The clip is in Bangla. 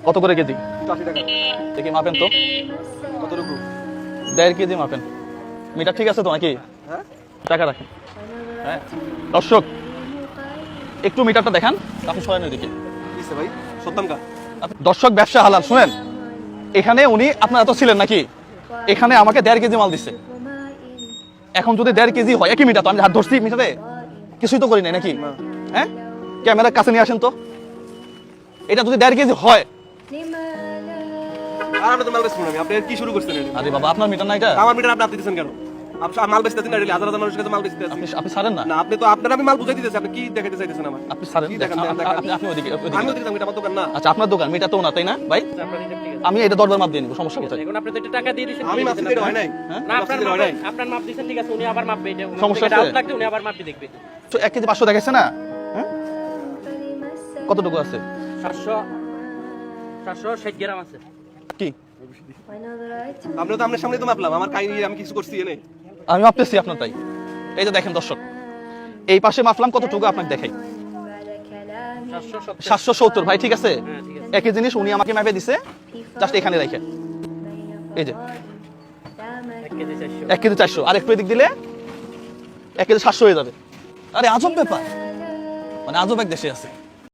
কত করে কেজি? 80 টাকা। দেখি মাপেন তো কতটুকু? 1.5 কেজি মাপেন। মিটার ঠিক আছে তো নাকি? হ্যাঁ টাকা রাখেন। হ্যাঁ দর্শক একটু মিটারটা দেখান, আপনি সরেন ওইদিকে। কিসে ভাই? সত্তম কা? দর্শক ব্যবসা হালাল। শুনেন, এখানে উনি আপনারা তো ছিলেন নাকি, এখানে আমাকে 1.5 কেজি মাল দিচ্ছে। এখন যদি 1.5 কেজি হয়, একই মিটার তো, আমি হাত ধরছি মিটারে, কিছুই তো করি নাই নাকি? হ্যাঁ ক্যামেরার কাছে নিয়ে আসেন তো, এটা যদি 1.5 কেজি হয়। আর আপনি তো মাল বেচবেন না, আপনি কি শুরু করছেন এটা? আরে বাবা, আপনার মিটার না এটা? আমার মিটার আপনি দিতেছেন কেন? আপনি মাল বেচতেছেন না, হাজার হাজার মানুষের কাছে মাল বেচতেছেন। আপনি ছাড়েন না। না আপনি তো আপনার আমি মাল বুঝাই দিতেছি, আপনি কি দেখাইতে চাইতেছেন আমার? আপনি ছাড়েন, কি দেখেন? আপনি ওইদিকে আমি ওদিকে এটা আমার দোকান না। আচ্ছা আপনার দোকান, মিটার তো না তাই না ভাই? আমি এটা 10 বার মাপ দিয়ে নিব, সমস্যা কোথায়? এখন আপনি তো একটু টাকা দিয়ে দিয়েছেন। আমি মাপ দিতে হয় নাই। না আপনার হয় নাই। আপনার মাপ দিয়েছেন, ঠিক আছে, উনি আবার মাপবে। এটা সমস্যা আছে? ডাউট লাগলে উনি আবার মাপবে, দেখবে। 1 কেজি 500 দেখাইছে না? হ্যাঁ কতটুকু আছে? 760 গ্রাম আছে। কি আপনি তো আপনার সামনে তো মাপলাম, আমার কাই আমি কিছু করছি এনে। আমি মাপতেছি আপনার তাই। এই যে দেখেন দর্শক, এই পাশে মাপলাম কতটুকু আপনাকে দেখাই। 770। 770 ভাই, ঠিক আছে? হ্যাঁ, ঠিক আছে। একই জিনিস উনি আমাকে মাপে দিছে, জাস্ট এখানে রাখেন। এই যে 1 কেজি 400। 1 কেজি 400, আর একটু এদিক দিলে 1 কেজি 700 হয়ে যাবে। আরে আজব ব্যাপার, মানে আজব এক দেশে আছে।